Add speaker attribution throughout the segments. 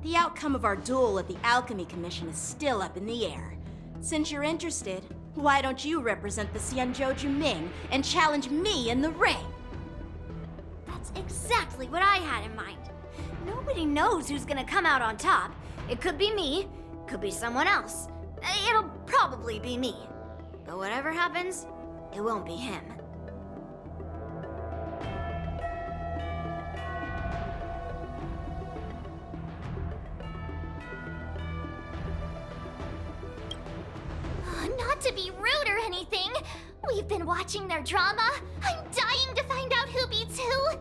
Speaker 1: The outcome of our duel at the Alchemy Commission is still up in the air. Since you're interested, why don't you represent the Xianzhou Ming and challenge me in the ring?
Speaker 2: That's exactly what I had in mind. Nobody knows who's gonna come out on top. It could be me, could be someone else. It'll probably be me. But whatever happens, it won't be him.
Speaker 3: Not to be rude or anything, we've been watching their drama. I'm dying to find out who beats who.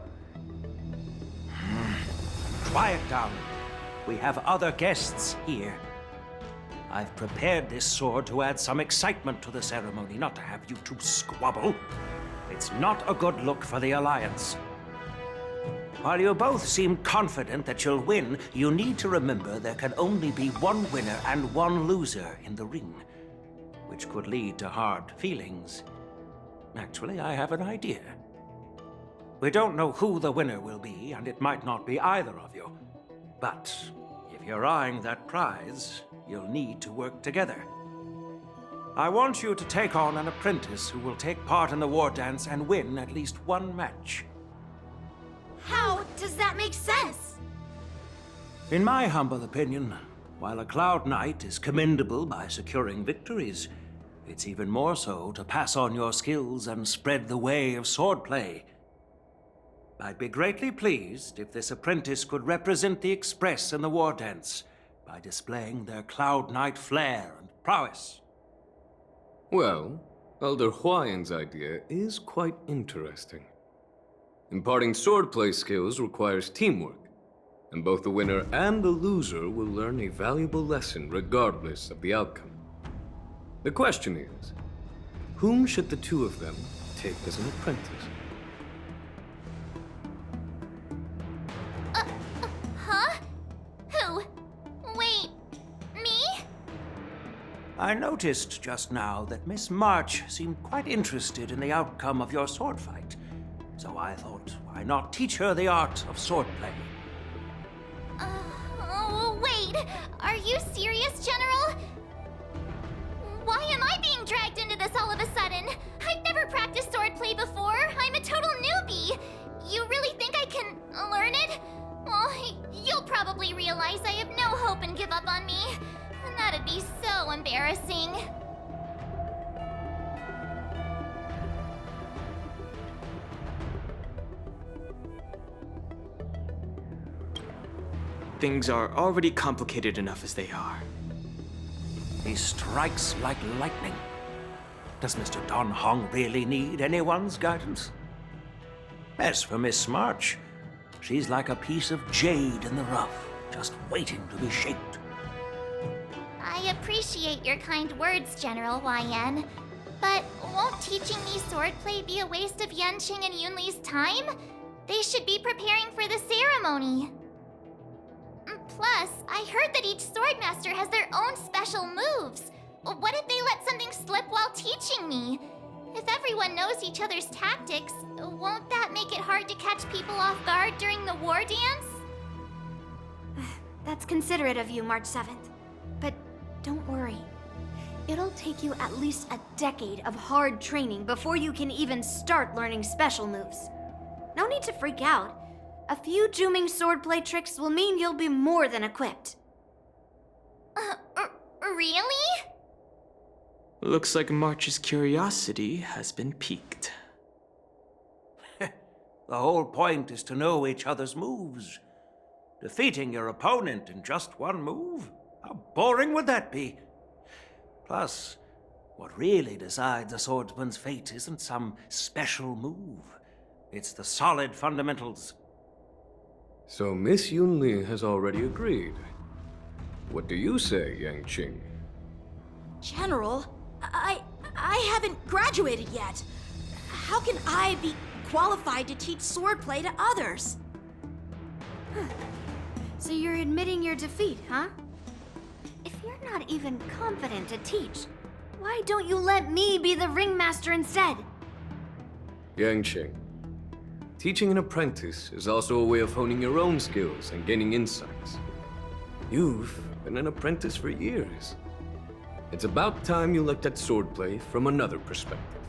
Speaker 4: Quiet down. We have other guests here. I've prepared this sword to add some excitement to the ceremony, not to have you two squabble. It's not a good look for the Alliance. While you both seem confident that you'll win, you need to remember there can only be one winner and one loser in the ring, which could lead to hard feelings. Actually, I have an idea. We don't know who the winner will be, and it might not be either of you. But if you're eyeing that prize, you'll need to work together. I want you to take on an apprentice who will take part in the war dance and win at least one match.
Speaker 2: How does that make sense?
Speaker 4: In my humble opinion, while a Cloud Knight is commendable by securing victories, it's even more so to pass on your skills and spread the way of swordplay. I'd be greatly pleased if this apprentice could represent the Express in the war dance by displaying their Cloud Knight flair and prowess.
Speaker 5: Well, Elder Huayan's idea is quite interesting. Imparting swordplay skills requires teamwork, and both the winner and the loser will learn a valuable lesson regardless of the outcome. The question is, whom should the two of them take as an apprentice?
Speaker 3: Huh? Who? Wait, me?
Speaker 4: I noticed just now that Miss March seemed quite interested in the outcome of your sword fight. So I thought, why not teach her the art of swordplay?
Speaker 3: Oh, wait. Are you serious, General? Why am I being dragged into this all of a sudden? I've never practiced swordplay before. I'm a total newbie. You really think I can learn it? Well, you'll probably realize I have no hope and give up on me. And that'd be so embarrassing.
Speaker 6: Things are already complicated enough as they are.
Speaker 4: He strikes like lightning. Does Mr. Don Hong really need anyone's guidance? As for Miss March, she's like a piece of jade in the rough, just waiting to be shaped.
Speaker 3: I appreciate your kind words, General Yan. But won't teaching me swordplay be a waste of Yanqing and Yunli's time? They should be preparing for the ceremony. Plus, I heard that each swordmaster has their own special moves. What if they let something slip while teaching me? If everyone knows each other's tactics, won't that make it hard to catch people off guard during the war dance?
Speaker 2: That's considerate of you, March 7th. But don't worry. It'll take you at least a decade of hard training before you can even start learning special moves. No need to freak out. A few Juming swordplay tricks will mean you'll be more than equipped.
Speaker 3: Really?
Speaker 6: Looks like March's curiosity has been piqued.
Speaker 4: The whole point is to know each other's moves. Defeating your opponent in just one move? How boring would that be? Plus, what really decides a swordsman's fate isn't some special move. It's the solid fundamentals.
Speaker 5: So Miss Yunli has already agreed. What do you say, Yanqing?
Speaker 1: General, I haven't graduated yet. How can I be qualified to teach swordplay to others?
Speaker 2: So you're admitting your defeat, huh? If you're not even confident to teach, why don't you let me be the ringmaster instead?
Speaker 5: Yanqing, teaching an apprentice is also a way of honing your own skills and gaining insights. You've been an apprentice for years. It's about time you looked at swordplay from another perspective.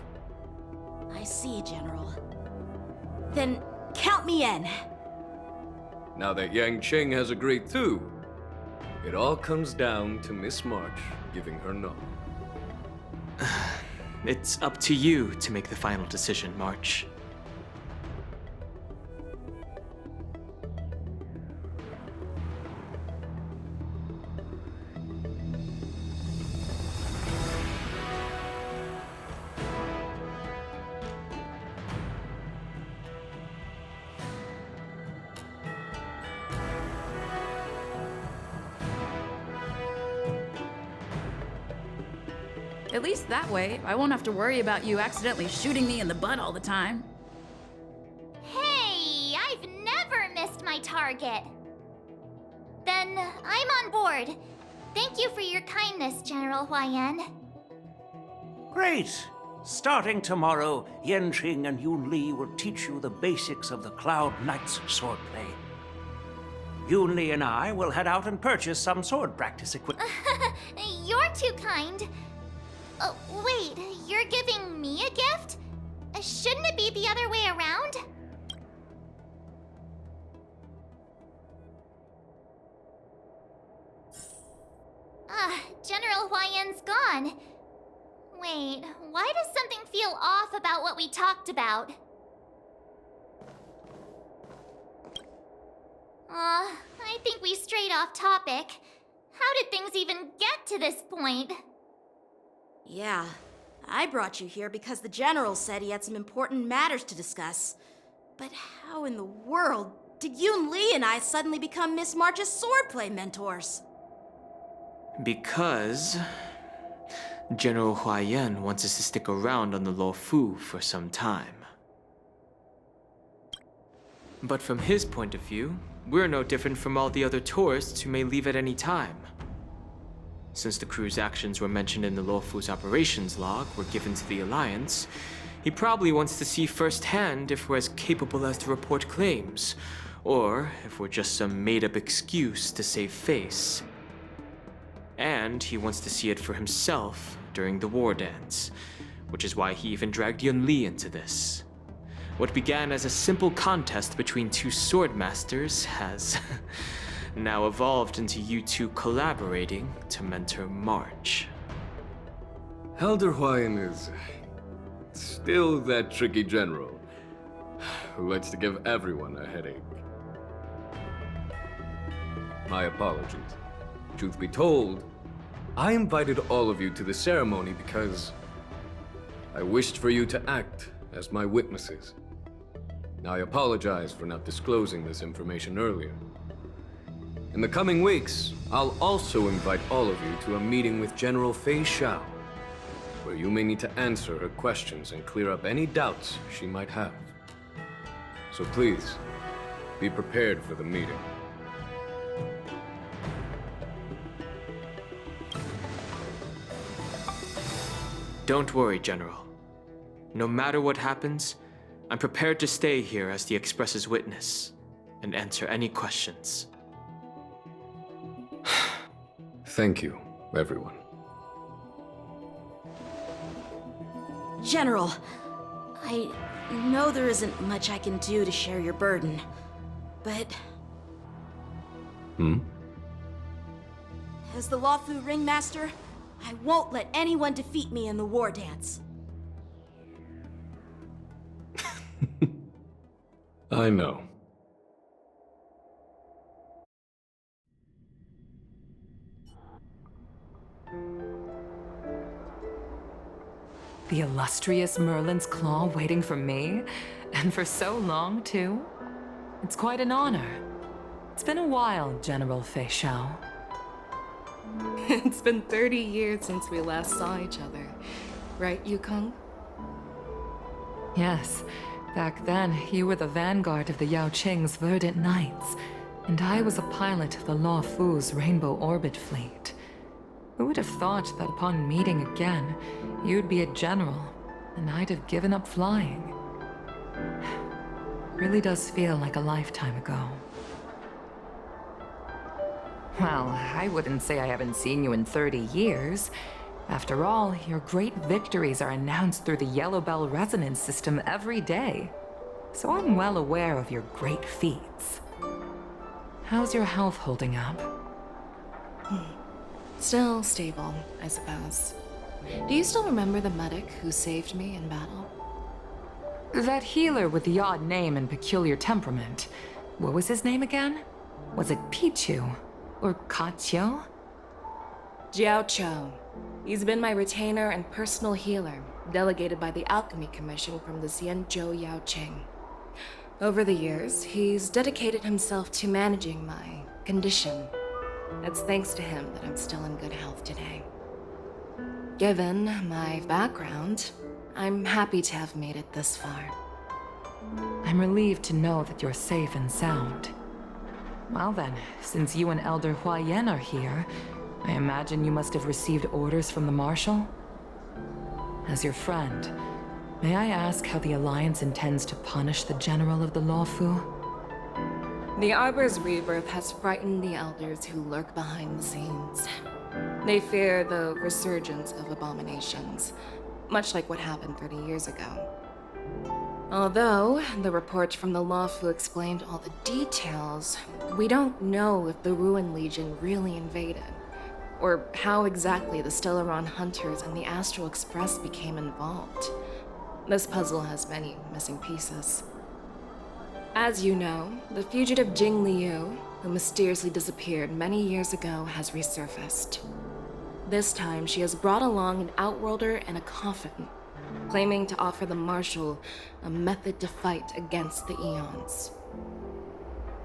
Speaker 1: I see, General. Then count me in.
Speaker 5: Now that Yang Cheng has agreed too, it all comes down to Miss March giving her nod.
Speaker 6: It's up to you to make the final decision, March.
Speaker 7: At least that way, I won't have to worry about you accidentally shooting me in the butt all the time.
Speaker 3: Hey, I've never missed my target. Then I'm on board. Thank you for your kindness, General Huayan.
Speaker 4: Great! Starting tomorrow, Yanqing and Yun Li will teach you the basics of the Cloud Knight's swordplay. Yun Li and I will head out and purchase some sword practice equipment.
Speaker 3: You're too kind. Wait, you're giving me a gift? Shouldn't it be the other way around? General Huayan's gone. Wait, why does something feel off about what we talked about? I think we strayed off topic. How did things even get to this point?
Speaker 1: Yeah, I brought you here because the General said he had some important matters to discuss. But how in the world did Yun Li and I suddenly become Miss March's swordplay mentors?
Speaker 6: Because General Huayan wants us to stick around on the Luofu for some time. But from his point of view, we're no different from all the other tourists who may leave at any time. Since the crew's actions were mentioned in the Luofu's operations log were given to the Alliance, he probably wants to see firsthand if we're as capable as to report claims, or if we're just some made-up excuse to save face. And he wants to see it for himself during the war dance, which is why he even dragged Yun Li into this. What began as a simple contest between two sword masters has now evolved into you two collaborating to mentor March.
Speaker 5: Elder Huayan is still that tricky general who likes to give everyone a headache. My apologies. Truth be told, I invited all of you to the ceremony because I wished for you to act as my witnesses. Now, I apologize for not disclosing this information earlier. In the coming weeks, I'll also invite all of you to a meeting with General Fei Xiao, where you may need to answer her questions and clear up any doubts she might have. So please, be prepared for the meeting.
Speaker 6: Don't worry, General. No matter what happens, I'm prepared to stay here as the Express's witness and answer any questions.
Speaker 5: Thank you, everyone.
Speaker 1: General, I know there isn't much I can do to share your burden, but... As the Luofu Ringmaster, I won't let anyone defeat me in the war dance.
Speaker 5: I know.
Speaker 8: The illustrious Merlin's Claw waiting for me? And for so long, too? It's quite an honor. It's been a while, General Fei Xiao.
Speaker 9: It's been 30 years since we last saw each other. Right, Yukong?
Speaker 8: Yes. Back then, you were the vanguard of the Yao Qing's Verdant Knights, and I was a pilot of the Luofu's Rainbow Orbit Fleet. Who would have thought that upon meeting again, you'd be a general, and I'd have given up flying? Really does feel like a lifetime ago. Well, I wouldn't say I haven't seen you in 30 years. After all, your great victories are announced through the Yellow Bell resonance system every day. So I'm well aware of your great feats. How's your health holding up?
Speaker 9: Still stable, I suppose. Do you still remember the medic who saved me in battle?
Speaker 8: That healer with the odd name and peculiar temperament. What was his name again? Was it Pichu? Or Kachyo?
Speaker 9: Jiao Cho. He's been my retainer and personal healer, delegated by the Alchemy Commission from the Xianzhou Yaoqing. Over the years, he's dedicated himself to managing my condition. It's thanks to him that I'm still in good health today. Given my background, I'm happy to have made it this far.
Speaker 8: I'm relieved to know that you're safe and sound. Well then, since you and Elder Huayan are here, I imagine you must have received orders from the Marshal? As your friend, may I ask how the Alliance intends to punish the General of the Lawfu?
Speaker 9: The Arbor's rebirth has frightened the elders who lurk behind the scenes. They fear the resurgence of abominations, much like what happened 30 years ago. Although the report from the Lawfu explained all the details, we don't know if the Ruin Legion really invaded, or how exactly the Stellaron Hunters and the Astral Express became involved. This puzzle has many missing pieces. As you know, the fugitive Jing Liu, who mysteriously disappeared many years ago, has resurfaced. This time, she has brought along an outworlder and a coffin, claiming to offer the Marshal a method to fight against the Eons.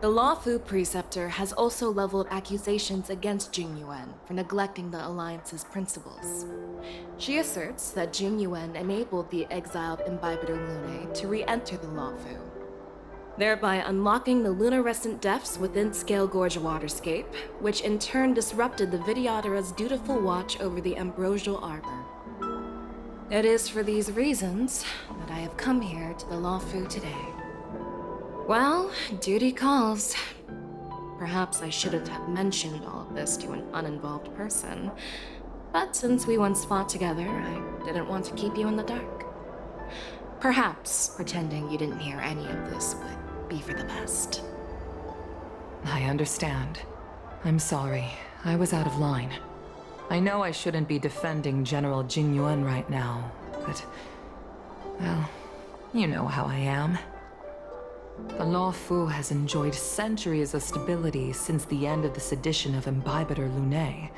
Speaker 9: The Lawfu Preceptor has also leveled accusations against Jing Yuan for neglecting the Alliance's principles. She asserts that Jing Yuan enabled the exiled Imbibitor Lunae to re-enter the Lawfu, thereby unlocking the lunarescent depths within Scale Gorge Waterscape, which in turn disrupted the Vidyadhara's dutiful watch over the Ambrosial Arbor. It is for these reasons that I have come here to the Lawfu today. Well, duty calls. Perhaps I shouldn't have mentioned all of this to an uninvolved person, but since we once fought together, I didn't want to keep you in the dark. Perhaps pretending you didn't hear any of this would be for the best.
Speaker 8: I understand. I'm sorry. I was out of line. I know I shouldn't be defending General Jing Yuan right now, but... well, you know how I am. The Lawfu has enjoyed centuries of stability since the end of the sedition of Imbibitor Lunae,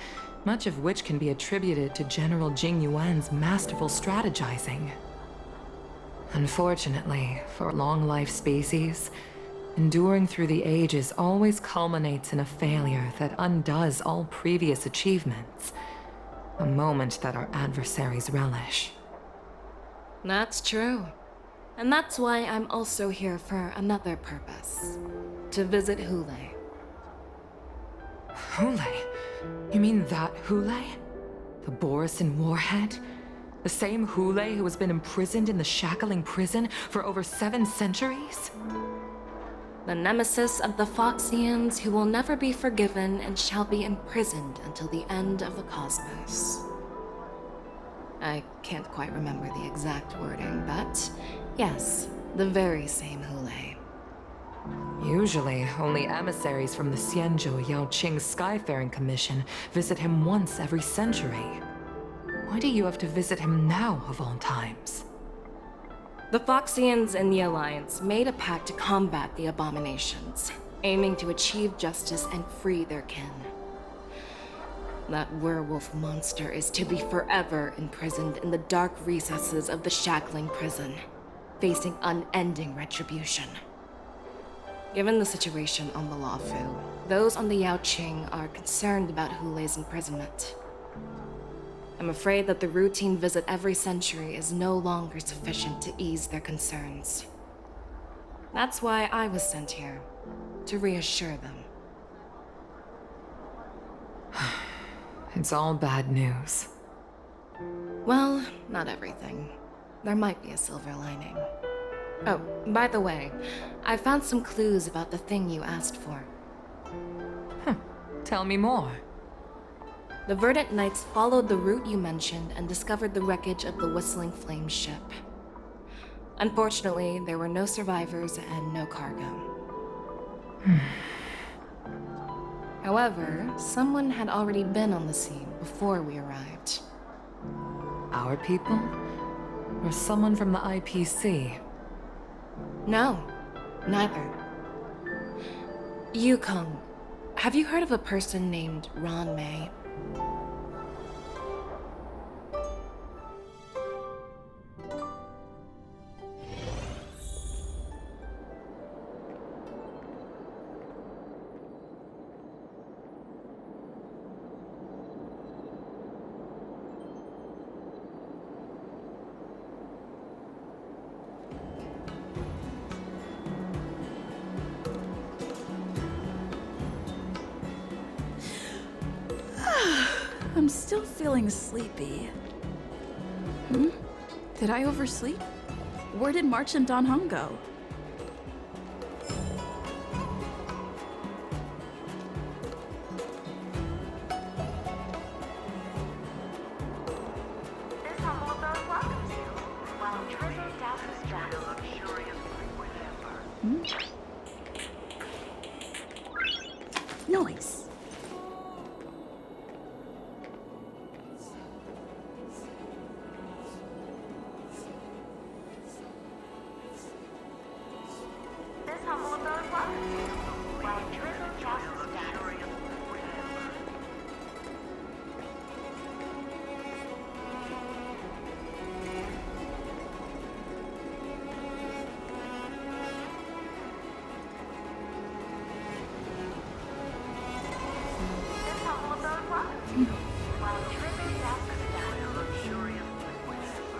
Speaker 8: much of which can be attributed to General Jing Yuan's masterful strategizing. Unfortunately, for long-life species, enduring through the ages always culminates in a failure that undoes all previous achievements. A moment that our adversaries relish.
Speaker 9: That's true. And that's why I'm also here for another purpose. To visit Hule.
Speaker 8: Hule? You mean that Hule? The Borisin Warhead? The same Hule who has been imprisoned in the Shackling prison for over 7 centuries?
Speaker 9: The nemesis of the Foxians who will never be forgiven and shall be imprisoned until the end of the cosmos. I can't quite remember the exact wording, but yes, the very same Hule.
Speaker 8: Usually, only emissaries from the Xianzhou Yaoqing Skyfaring Commission visit him once every century. Why do you have to visit him now, of all times?
Speaker 9: The Foxians and the Alliance made a pact to combat the abominations, aiming to achieve justice and free their kin. That werewolf monster is to be forever imprisoned in the dark recesses of the Shackling prison, facing unending retribution. Given the situation on the Lawfu, those on the Yaoqing are concerned about Hule's imprisonment. I'm afraid that the routine visit every century is no longer sufficient to ease their concerns. That's why I was sent here, to reassure them.
Speaker 8: It's all bad news.
Speaker 9: Well, not everything. There might be a silver lining. Oh, by the way, I found some clues about the thing you asked for.
Speaker 8: Tell me more.
Speaker 9: The Verdant Knights followed the route you mentioned and discovered the wreckage of the Whistling Flame ship. Unfortunately, there were no survivors and no cargo. However, someone had already been on the scene before we arrived.
Speaker 8: Our people? Or someone from the IPC?
Speaker 9: No, neither. Yukong, have you heard of a person named Ron May?
Speaker 7: I'm still feeling sleepy. Did I oversleep? Where did March and Don Hung go?
Speaker 10: This humble abode welcomes you, while drizzle douse the shadow luxurious liquid amber.
Speaker 7: Noise.
Speaker 10: This humble abode welcomes you, while drizzle douse the luxurious liquid amber. This humble abode welcomes you, while drizzle douse the shadow luxurious liquid amber.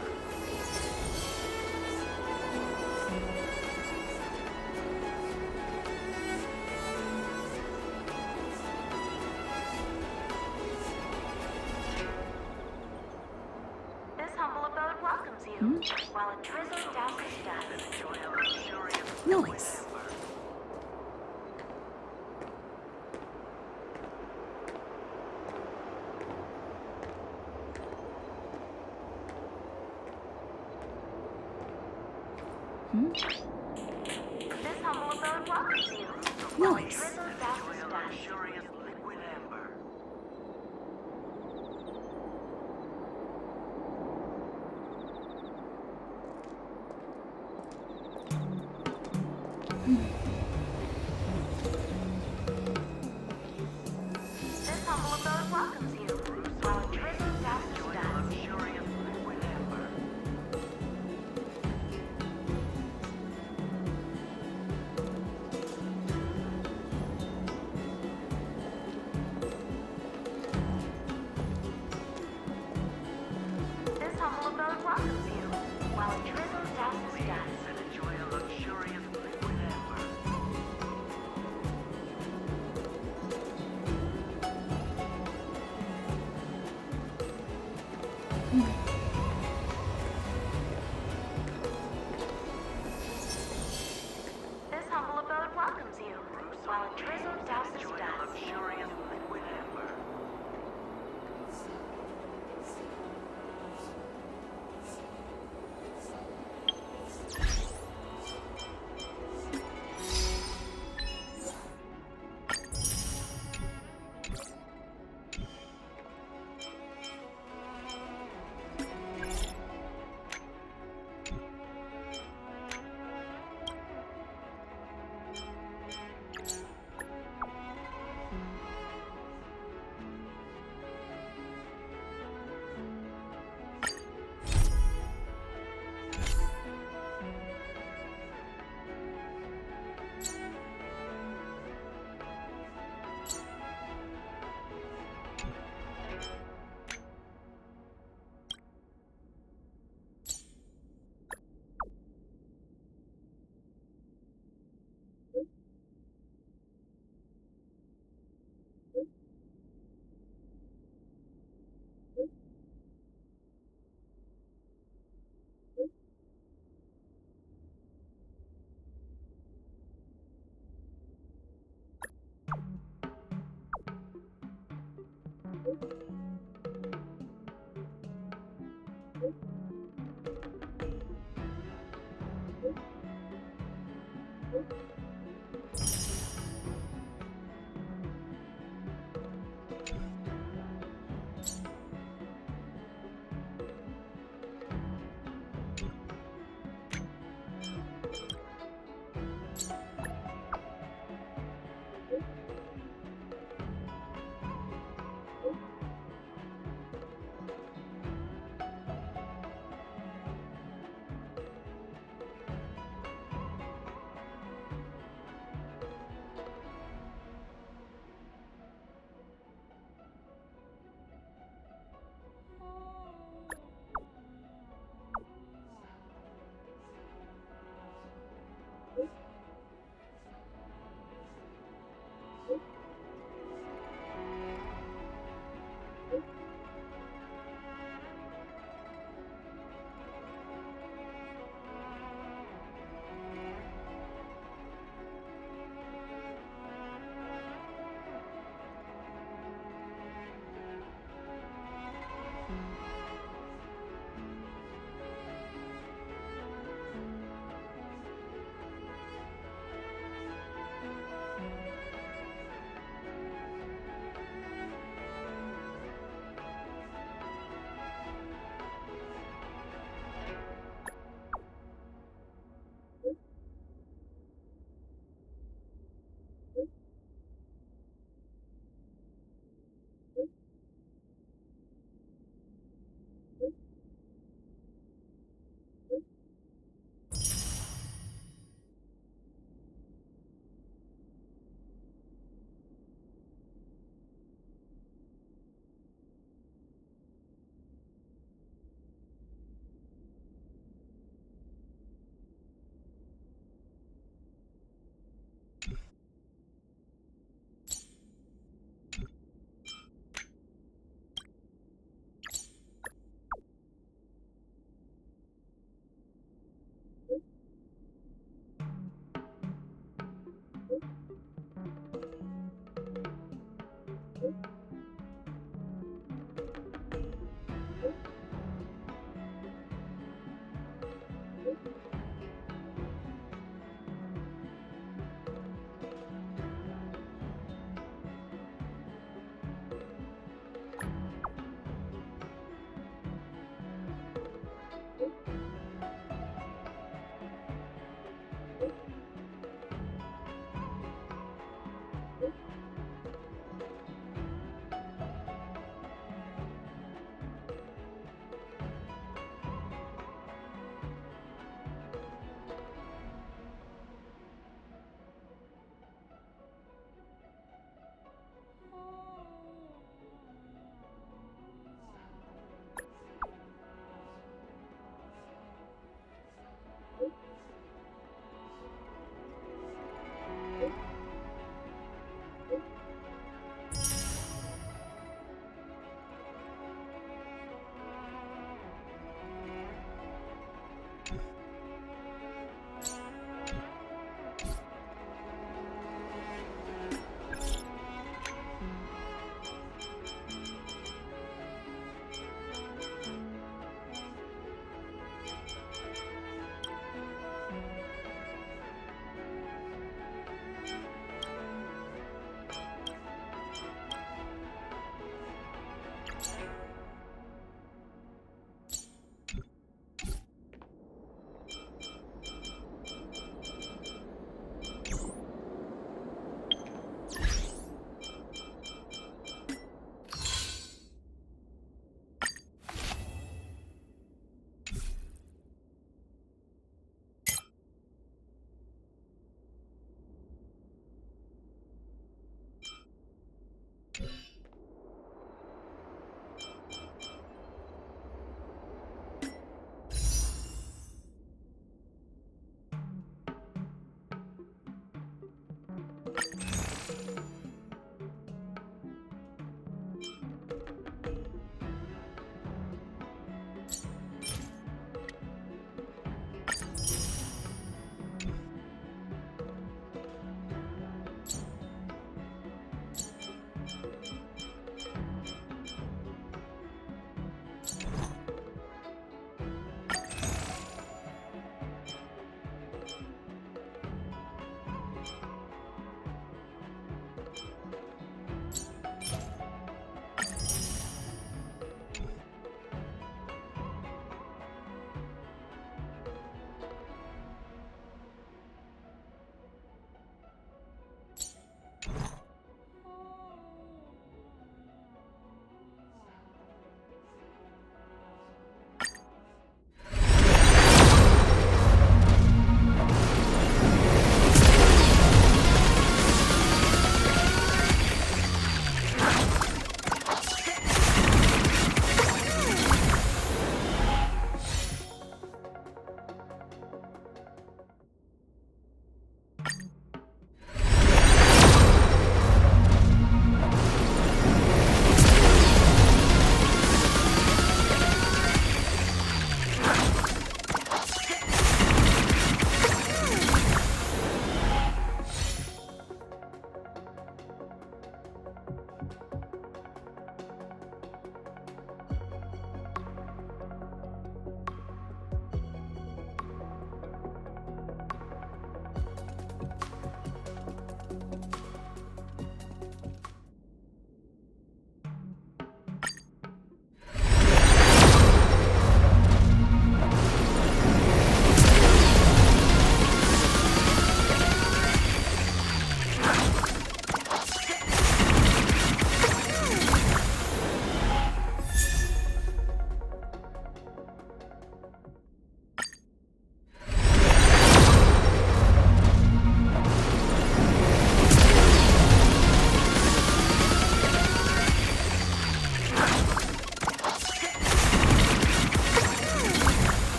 Speaker 10: This humble abode welcomes you, while a drizzle douses dust.
Speaker 7: Noise.
Speaker 10: This humble abode welcomes you, while a
Speaker 7: Noise.
Speaker 10: drizzle douses dust. Liquid amber. This humble abode welcomes you, while a drizzle douses dust. Liquid amber. This humble abode welcomes you, while a drizzle douses dust. And enjoy a luxurious liquid amber.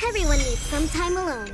Speaker 11: Everyone needs some time alone.